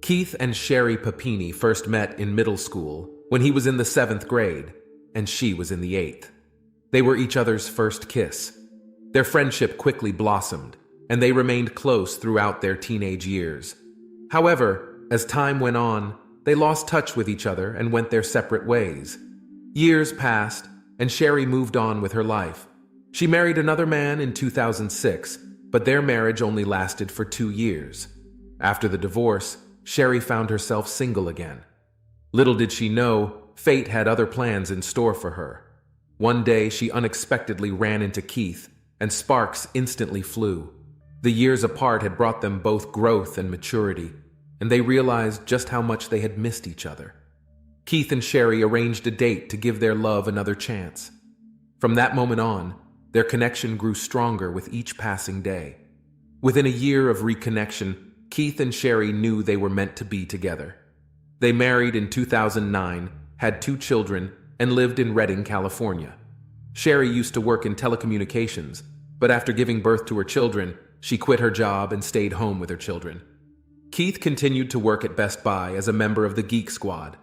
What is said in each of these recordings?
Keith and Sherri Papini first met in middle school when he was in the 7th grade and she was in the 8th. They were each other's first kiss. Their friendship quickly blossomed, and they remained close throughout their teenage years. However, as time went on, they lost touch with each other and went their separate ways. Years passed, and Sherri moved on with her life. She married another man in 2006, but their marriage only lasted for 2 years. After the divorce, Sherri found herself single again. Little did she know, fate had other plans in store for her. One day, she unexpectedly ran into Keith, and sparks instantly flew. The years apart had brought them both growth and maturity, and they realized just how much they had missed each other. Keith and Sherri arranged a date to give their love another chance. From that moment on, their connection grew stronger with each passing day. Within a year of reconnection, Keith and Sherri knew they were meant to be together. They married in 2009, had 2 children, and lived in Redding, California. Sherri used to work in telecommunications, but after giving birth to her children, she quit her job and stayed home with her children. Keith continued to work at Best Buy as a member of the Geek Squad.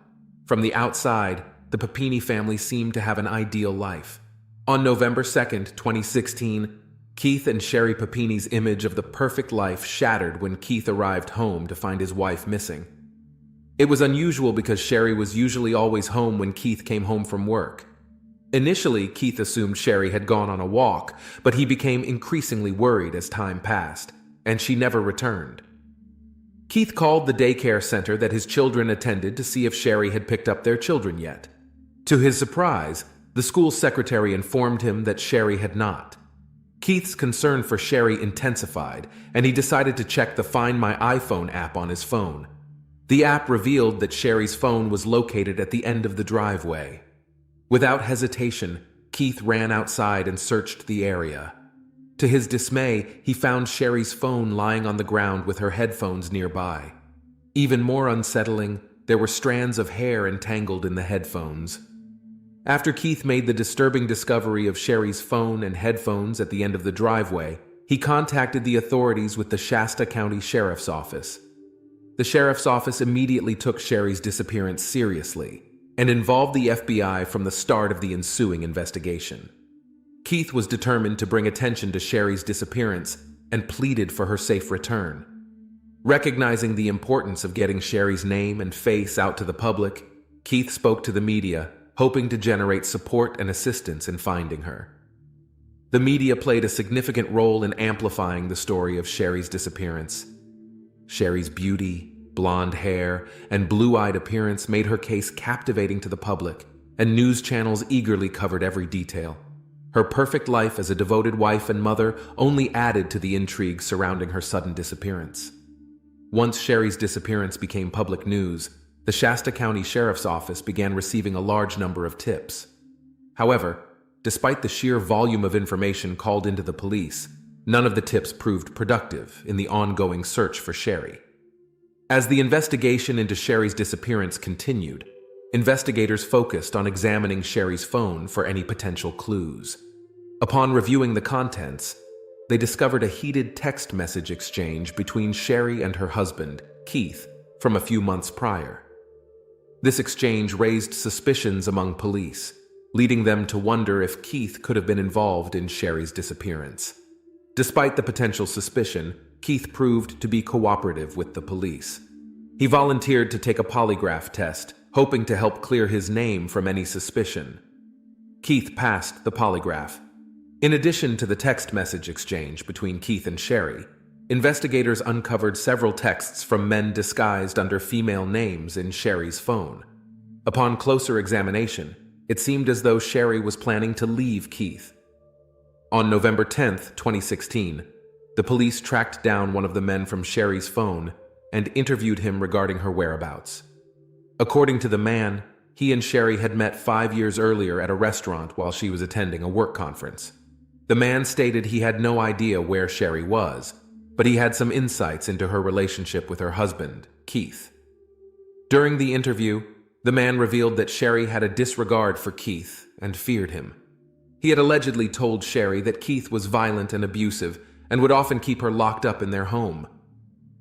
From the outside, the Papini family seemed to have an ideal life. On November 2nd, 2016, Keith and Sherri Papini's image of the perfect life shattered when Keith arrived home to find his wife missing. It was unusual because Sherri was usually always home when Keith came home from work. Initially, Keith assumed Sherri had gone on a walk, but he became increasingly worried as time passed, and she never returned. Keith called the daycare center that his children attended to see if Sherri had picked up their children yet. To his surprise, the school secretary informed him that Sherri had not. Keith's concern for Sherri intensified, and he decided to check the Find My iPhone app on his phone. The app revealed that Sherri's phone was located at the end of the driveway. Without hesitation, Keith ran outside and searched the area. To his dismay, he found Sherri's phone lying on the ground with her headphones nearby. Even more unsettling, there were strands of hair entangled in the headphones. After Keith made the disturbing discovery of Sherri's phone and headphones at the end of the driveway, he contacted the authorities with the Shasta County Sheriff's Office. The Sheriff's Office immediately took Sherri's disappearance seriously and involved the FBI from the start of the ensuing investigation. Keith was determined to bring attention to Sherri's disappearance and pleaded for her safe return. Recognizing the importance of getting Sherri's name and face out to the public, Keith spoke to the media, hoping to generate support and assistance in finding her. The media played a significant role in amplifying the story of Sherri's disappearance. Sherri's beauty, blonde hair, and blue-eyed appearance made her case captivating to the public, and news channels eagerly covered every detail. Her perfect life as a devoted wife and mother only added to the intrigue surrounding her sudden disappearance. Once Sherri's disappearance became public news, the Shasta County Sheriff's Office began receiving a large number of tips. However, despite the sheer volume of information called into the police, none of the tips proved productive in the ongoing search for Sherri. As the investigation into Sherri's disappearance continued, investigators focused on examining Sherri's phone for any potential clues. Upon reviewing the contents, they discovered a heated text message exchange between Sherri and her husband, Keith, from a few months prior. This exchange raised suspicions among police, leading them to wonder if Keith could have been involved in Sherri's disappearance. Despite the potential suspicion, Keith proved to be cooperative with the police. He volunteered to take a polygraph test, hoping to help clear his name from any suspicion. Keith passed the polygraph. In addition to the text message exchange between Keith and Sherri, investigators uncovered several texts from men disguised under female names in Sherri's phone. Upon closer examination, it seemed as though Sherri was planning to leave Keith. On November 10th, 2016, the police tracked down one of the men from Sherri's phone and interviewed him regarding her whereabouts. According to the man, he and Sherri had met 5 years earlier at a restaurant while she was attending a work conference. The man stated he had no idea where Sherri was, but he had some insights into her relationship with her husband, Keith. During the interview, the man revealed that Sherri had a disregard for Keith and feared him. He had allegedly told Sherri that Keith was violent and abusive and would often keep her locked up in their home.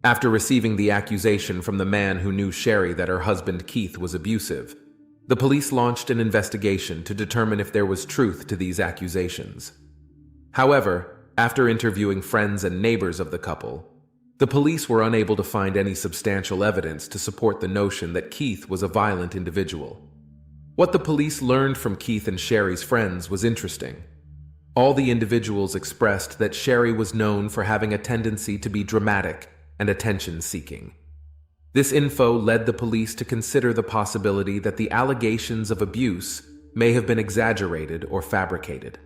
After receiving the accusation from the man who knew Sherri that her husband Keith was abusive, the police launched an investigation to determine if there was truth to these accusations. However, after interviewing friends and neighbors of the couple, the police were unable to find any substantial evidence to support the notion that Keith was a violent individual. What the police learned from Keith and Sherri's friends was interesting. All the individuals expressed that Sherri was known for having a tendency to be dramatic and attention-seeking. This info led the police to consider the possibility that the allegations of abuse may have been exaggerated or fabricated.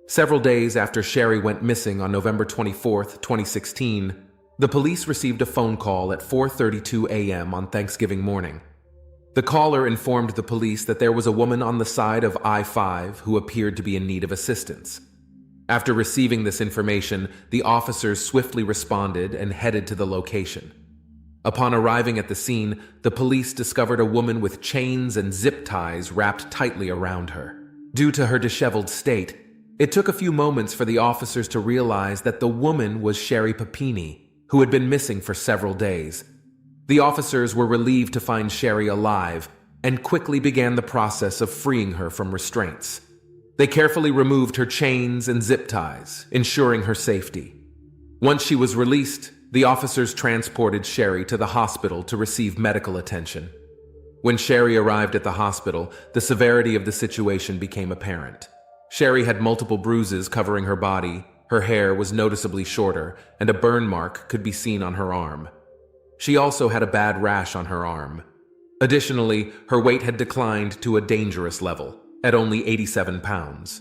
Several days after Sherri went missing on November 24, 2016, the police received a phone call at 4:32 a.m. on Thanksgiving morning. The caller informed the police that there was a woman on the side of I-5 who appeared to be in need of assistance. After receiving this information, the officers swiftly responded and headed to the location. Upon arriving at the scene, the police discovered a woman with chains and zip ties wrapped tightly around her. Due to her disheveled state, it took a few moments for the officers to realize that the woman was Sherri Papini, who had been missing for several days. The officers were relieved to find Sherri alive and quickly began the process of freeing her from restraints. They carefully removed her chains and zip ties, ensuring her safety. Once she was released, the officers transported Sherri to the hospital to receive medical attention. When Sherri arrived at the hospital, the severity of the situation became apparent. Sherri had multiple bruises covering her body, her hair was noticeably shorter, and a burn mark could be seen on her arm. She also had a bad rash on her arm. Additionally, her weight had declined to a dangerous level, at only 87 pounds.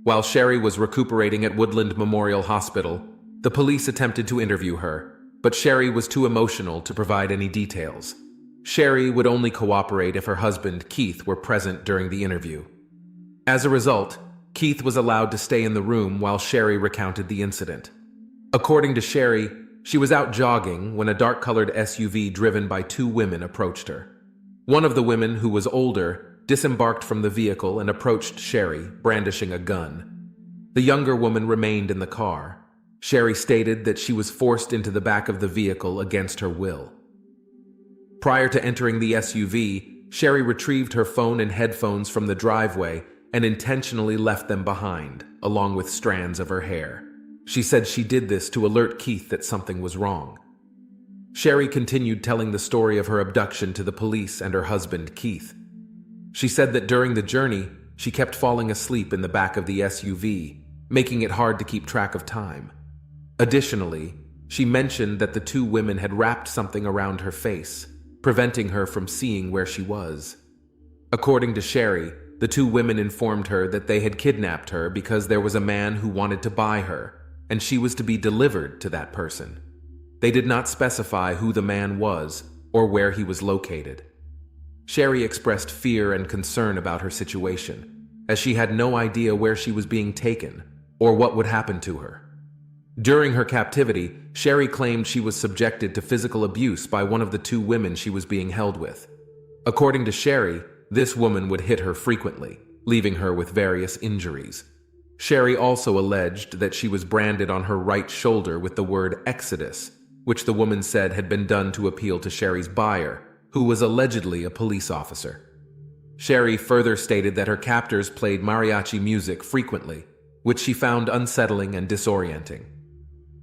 While Sherri was recuperating at Woodland Memorial Hospital, the police attempted to interview her, but Sherri was too emotional to provide any details. Sherri would only cooperate if her husband, Keith, were present during the interview. As a result, Keith was allowed to stay in the room while Sherri recounted the incident. According to Sherri, she was out jogging when a dark-colored SUV driven by two women approached her. One of the women, who was older, disembarked from the vehicle and approached Sherri, brandishing a gun. The younger woman remained in the car. Sherri stated that she was forced into the back of the vehicle against her will. Prior to entering the SUV, Sherri retrieved her phone and headphones from the driveway and intentionally left them behind, along with strands of her hair. She said she did this to alert Keith that something was wrong. Sherri continued telling the story of her abduction to the police and her husband, Keith. She said that during the journey, she kept falling asleep in the back of the SUV, making it hard to keep track of time. Additionally, she mentioned that the two women had wrapped something around her face, preventing her from seeing where she was. According to Sherri, the two women informed her that they had kidnapped her because there was a man who wanted to buy her, and she was to be delivered to that person. They did not specify who the man was or where he was located. Sherri expressed fear and concern about her situation, as she had no idea where she was being taken or what would happen to her. During her captivity, Sherri claimed she was subjected to physical abuse by one of the two women she was being held with. According to Sherri, this woman would hit her frequently, leaving her with various injuries. Sherri also alleged that she was branded on her right shoulder with the word Exodus, which the woman said had been done to appeal to Sherri's buyer, who was allegedly a police officer. Sherri further stated that her captors played mariachi music frequently, which she found unsettling and disorienting.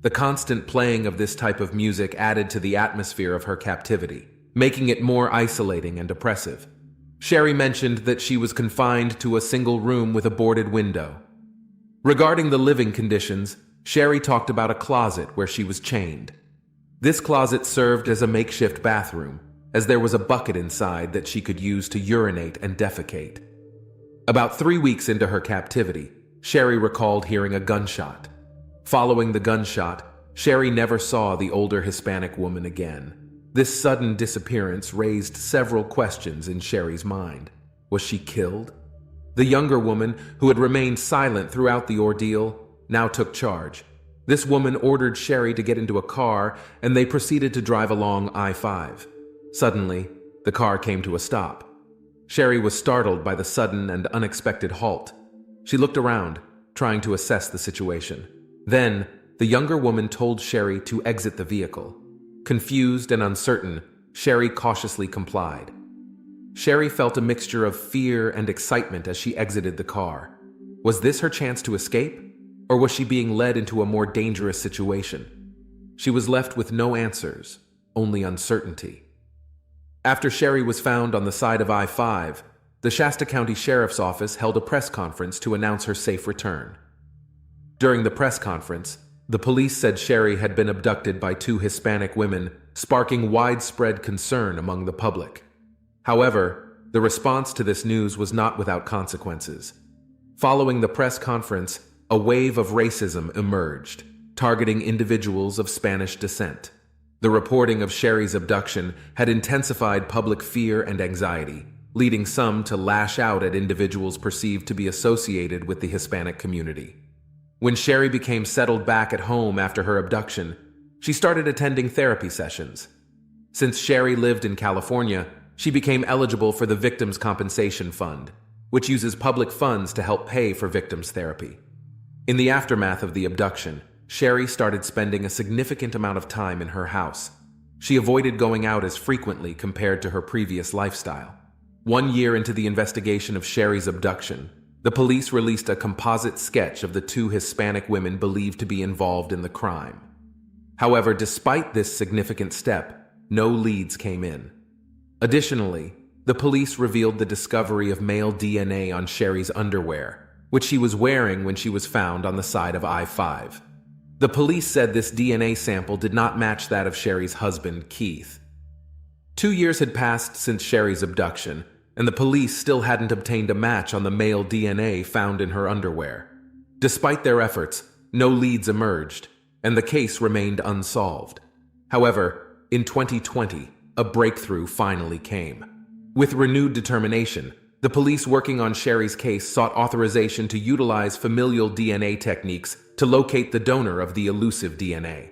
The constant playing of this type of music added to the atmosphere of her captivity, making it more isolating and oppressive. Sherri mentioned that she was confined to a single room with a boarded window. Regarding the living conditions, Sherri talked about a closet where she was chained. This closet served as a makeshift bathroom, as there was a bucket inside that she could use to urinate and defecate. About 3 weeks into her captivity, Sherri recalled hearing a gunshot. Following the gunshot, Sherri never saw the older Hispanic woman again. This sudden disappearance raised several questions in Sherri's mind. Was she killed? The younger woman, who had remained silent throughout the ordeal, now took charge. This woman ordered Sherri to get into a car, and they proceeded to drive along I-5. Suddenly, the car came to a stop. Sherri was startled by the sudden and unexpected halt. She looked around, trying to assess the situation. Then, the younger woman told Sherri to exit the vehicle. Confused and uncertain, Sherri cautiously complied. Sherri felt a mixture of fear and excitement as she exited the car. Was this her chance to escape? Or was she being led into a more dangerous situation? She was left with no answers, only uncertainty. After Sherri was found on the side of I-5, the Shasta County Sheriff's Office held a press conference to announce her safe return. During the press conference, the police said Sherri had been abducted by two Hispanic women, sparking widespread concern among the public. However, the response to this news was not without consequences. Following the press conference, a wave of racism emerged, targeting individuals of Spanish descent. The reporting of Sherri's abduction had intensified public fear and anxiety, leading some to lash out at individuals perceived to be associated with the Hispanic community. When Sherri became settled back at home after her abduction, she started attending therapy sessions. Since Sherri lived in California, she became eligible for the Victims' Compensation Fund, which uses public funds to help pay for victims' therapy. In the aftermath of the abduction, Sherri started spending a significant amount of time in her house. She avoided going out as frequently compared to her previous lifestyle. 1 year into the investigation of Sherri's abduction, the police released a composite sketch of the two Hispanic women believed to be involved in the crime. However, despite this significant step, no leads came in. Additionally, the police revealed the discovery of male DNA on Sherri's underwear, which she was wearing when she was found on the side of I-5. The police said this DNA sample did not match that of Sherri's husband, Keith. 2 years had passed since Sherri's abduction, and the police still hadn't obtained a match on the male DNA found in her underwear. Despite their efforts, no leads emerged, and the case remained unsolved. However, in 2020, a breakthrough finally came. With renewed determination, the police working on Sherri's case sought authorization to utilize familial DNA techniques to locate the donor of the elusive DNA.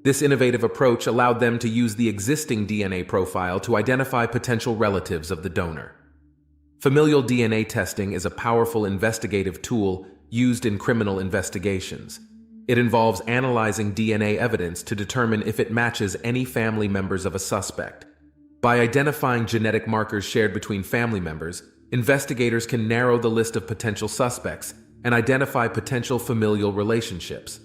This innovative approach allowed them to use the existing DNA profile to identify potential relatives of the donor. Familial DNA testing is a powerful investigative tool used in criminal investigations. It involves analyzing DNA evidence to determine if it matches any family members of a suspect. By identifying genetic markers shared between family members, investigators can narrow the list of potential suspects and identify potential familial relationships.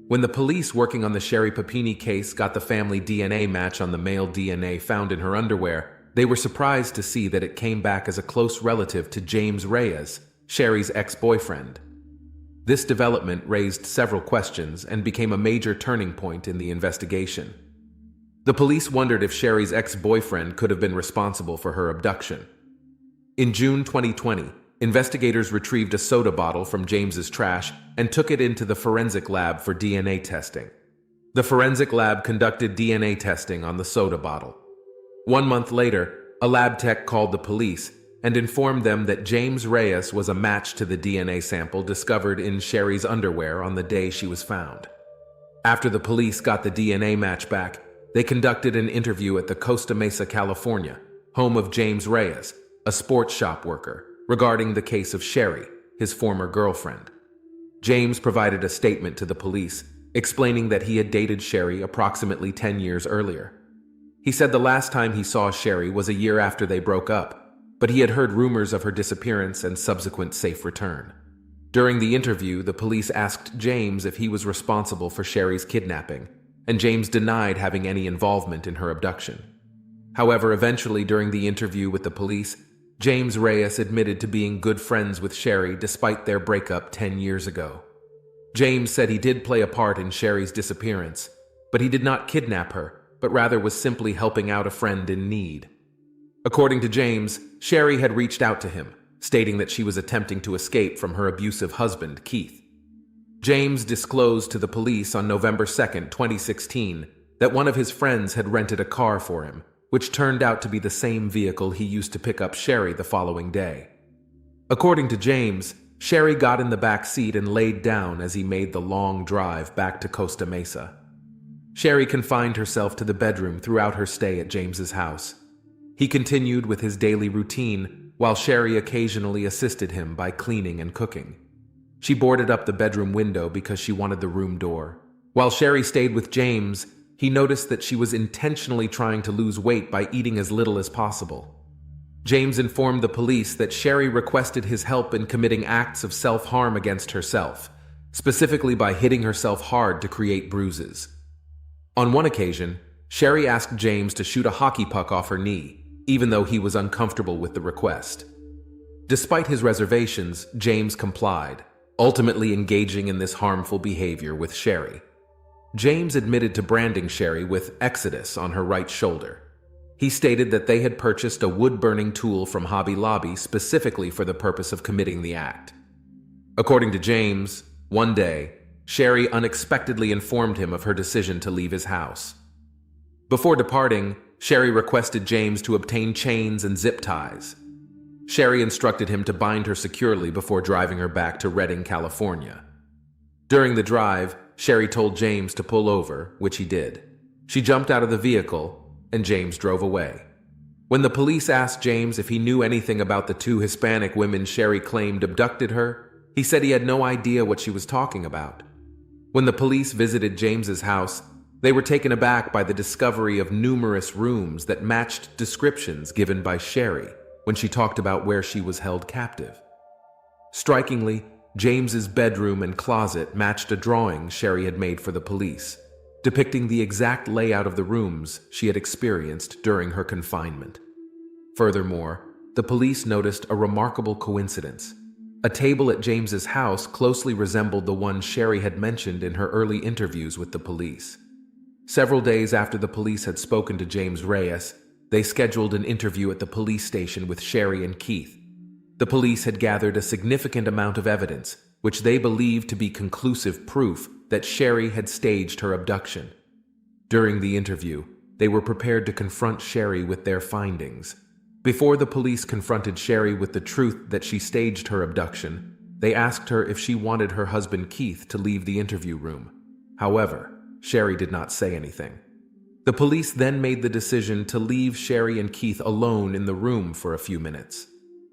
When the police working on the Sherri Papini case got the family DNA match on the male DNA found in her underwear, they were surprised to see that it came back as a close relative to James Reyes, Sherri's ex-boyfriend. This development raised several questions and became a major turning point in the investigation. The police wondered if Sherri's ex-boyfriend could have been responsible for her abduction. In June 2020, investigators retrieved a soda bottle from James's trash and took it into the forensic lab for DNA testing. The forensic lab conducted DNA testing on the soda bottle. 1 month later, a lab tech called the police and informed them that James Reyes was a match to the DNA sample discovered in Sherri's underwear on the day she was found. After the police got the DNA match back, they conducted an interview at the Costa Mesa, California, home of James Reyes, a sports shop worker, regarding the case of Sherri, his former girlfriend. James provided a statement to the police, explaining that he had dated Sherri approximately 10 years earlier. He said the last time he saw Sherri was a year after they broke up, but he had heard rumors of her disappearance and subsequent safe return. During the interview, the police asked James if he was responsible for Sherri's kidnapping, and James denied having any involvement in her abduction. However, eventually during the interview with the police, James Reyes admitted to being good friends with Sherri despite their breakup 10 years ago. James said he did play a part in Sherri's disappearance, but he did not kidnap her, but rather was simply helping out a friend in need. According to James, Sherri had reached out to him, stating that she was attempting to escape from her abusive husband, Keith. James disclosed to the police on November 2, 2016, that one of his friends had rented a car for him, which turned out to be the same vehicle he used to pick up Sherri the following day. According to James, Sherri got in the back seat and laid down as he made the long drive back to Costa Mesa. Sherri confined herself to the bedroom throughout her stay at James's house. He continued with his daily routine, while Sherri occasionally assisted him by cleaning and cooking. She boarded up the bedroom window because she wanted the room door, While Sherri stayed with James, he noticed that she was intentionally trying to lose weight by eating as little as possible. James informed the police that Sherri requested his help in committing acts of self-harm against herself, specifically by hitting herself hard to create bruises. On one occasion, Sherri asked James to shoot a hockey puck off her knee, even though he was uncomfortable with the request. Despite his reservations, James complied, ultimately engaging in this harmful behavior with Sherri. James admitted to branding Sherri with Exodus on her right shoulder. He stated that they had purchased a wood-burning tool from Hobby Lobby specifically for the purpose of committing the act. According to James, one day, Sherri unexpectedly informed him of her decision to leave his house. Before departing, Sherri requested James to obtain chains and zip ties. Sherri instructed him to bind her securely before driving her back to Redding, California. During the drive, Sherri told James to pull over, which he did. She jumped out of the vehicle, and James drove away. When the police asked James if he knew anything about the two Hispanic women Sherri claimed abducted her, he said he had no idea what she was talking about. When the police visited James's house, they were taken aback by the discovery of numerous rooms that matched descriptions given by Sherri when she talked about where she was held captive. Strikingly, James's bedroom and closet matched a drawing Sherri had made for the police, depicting the exact layout of the rooms she had experienced during her confinement. Furthermore, the police noticed a remarkable coincidence. A table at James's house closely resembled the one Sherri had mentioned in her early interviews with the police. Several days after the police had spoken to James Reyes, they scheduled an interview at the police station with Sherri and Keith. The police had gathered a significant amount of evidence, which they believed to be conclusive proof that Sherri had staged her abduction. During the interview, they were prepared to confront Sherri with their findings. Before the police confronted Sherri with the truth that she staged her abduction, they asked her if she wanted her husband Keith to leave the interview room. However, Sherri did not say anything. The police then made the decision to leave Sherri and Keith alone in the room for a few minutes.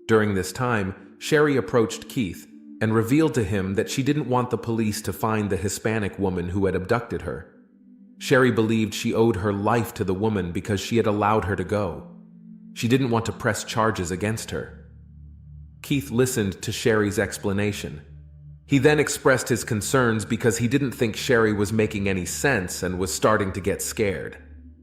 During this time, Sherri approached Keith and revealed to him that she didn't want the police to find the Hispanic woman who had abducted her. Sherri believed she owed her life to the woman because she had allowed her to go. She didn't want to press charges against her. Keith listened to Sherri's explanation. He then expressed his concerns because he didn't think Sherri was making any sense and was starting to get scared.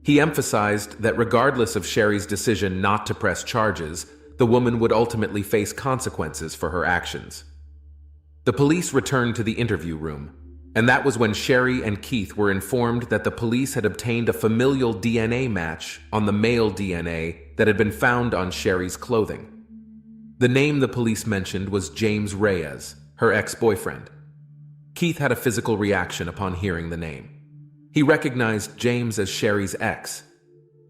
He emphasized that regardless of Sherri's decision not to press charges, the woman would ultimately face consequences for her actions. The police returned to the interview room, and that was when Sherri and Keith were informed that the police had obtained a familial DNA match on the male DNA that had been found on Sherri's clothing. The name the police mentioned was James Reyes, her ex-boyfriend. Keith had a physical reaction upon hearing the name. He recognized James as Sherri's ex.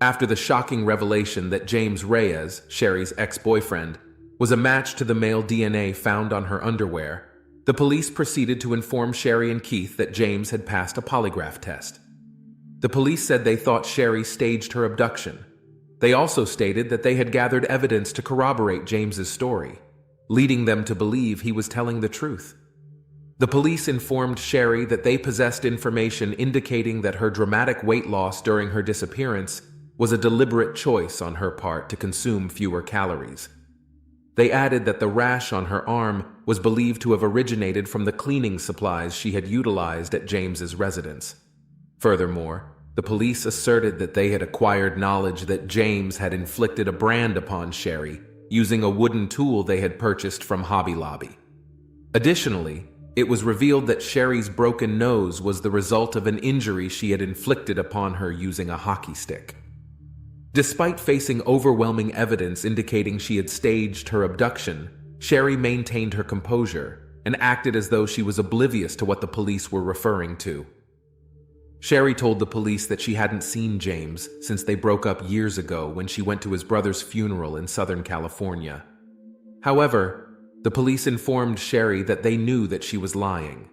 After the shocking revelation that James Reyes, Sherri's ex-boyfriend, was a match to the male DNA found on her underwear, the police proceeded to inform Sherri and Keith that James had passed a polygraph test. The police said they thought Sherri staged her abduction. They also stated that they had gathered evidence to corroborate James's story, leading them to believe he was telling the truth. The police informed Sherri that they possessed information indicating that her dramatic weight loss during her disappearance was a deliberate choice on her part to consume fewer calories. They added that the rash on her arm was believed to have originated from the cleaning supplies she had utilized at James's residence. Furthermore, the police asserted that they had acquired knowledge that James had inflicted a brand upon Sherri using a wooden tool they had purchased from Hobby Lobby. Additionally, it was revealed that Sherri's broken nose was the result of an injury she had inflicted upon her using a hockey stick. Despite facing overwhelming evidence indicating she had staged her abduction, Sherri maintained her composure and acted as though she was oblivious to what the police were referring to. Sherri told the police that she hadn't seen James since they broke up years ago when she went to his brother's funeral in Southern California. However, the police informed Sherri that they knew that she was lying.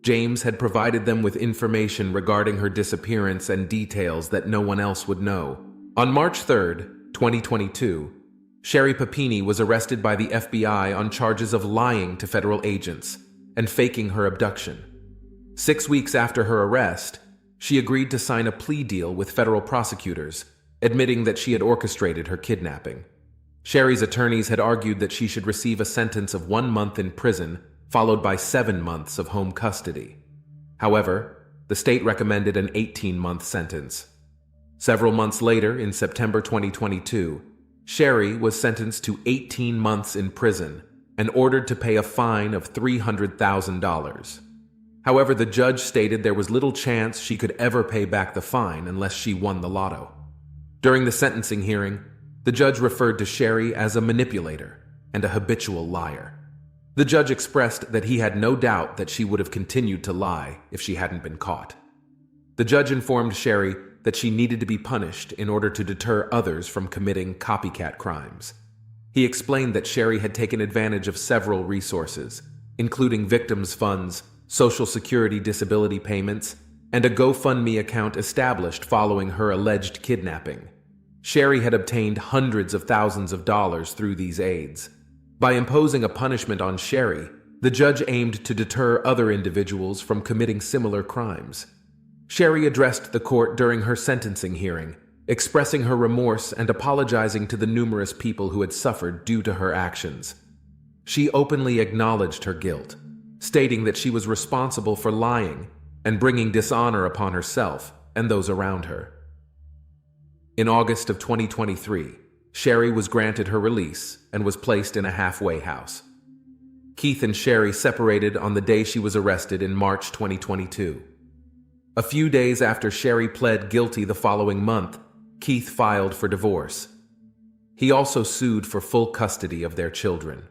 James had provided them with information regarding her disappearance and details that no one else would know. On March 3, 2022, Sherri Papini was arrested by the FBI on charges of lying to federal agents and faking her abduction. 6 weeks after her arrest, she agreed to sign a plea deal with federal prosecutors, admitting that she had orchestrated her kidnapping. Sherri's attorneys had argued that she should receive a sentence of 1 month in prison, followed by 7 months of home custody. However, the state recommended an 18-month sentence. Several months later, in September 2022, Sherri was sentenced to 18 months in prison and ordered to pay a fine of $300,000. However, the judge stated there was little chance she could ever pay back the fine unless she won the lotto. During the sentencing hearing, the judge referred to Sherri as a manipulator and a habitual liar. The judge expressed that he had no doubt that she would have continued to lie if she hadn't been caught. The judge informed Sherri that she needed to be punished in order to deter others from committing copycat crimes. He explained that Sherri had taken advantage of several resources, including victims' funds, Social Security disability payments, and a GoFundMe account established following her alleged kidnapping. Sherri had obtained hundreds of thousands of dollars through these aids. By imposing a punishment on Sherri, the judge aimed to deter other individuals from committing similar crimes. Sherri addressed the court during her sentencing hearing, expressing her remorse and apologizing to the numerous people who had suffered due to her actions. She openly acknowledged her guilt, stating that she was responsible for lying and bringing dishonor upon herself and those around her. In August of 2023, Sherri was granted her release and was placed in a halfway house. Keith and Sherri separated on the day she was arrested in March 2022. A few days after Sherri pled guilty the following month, Keith filed for divorce. He also sued for full custody of their children.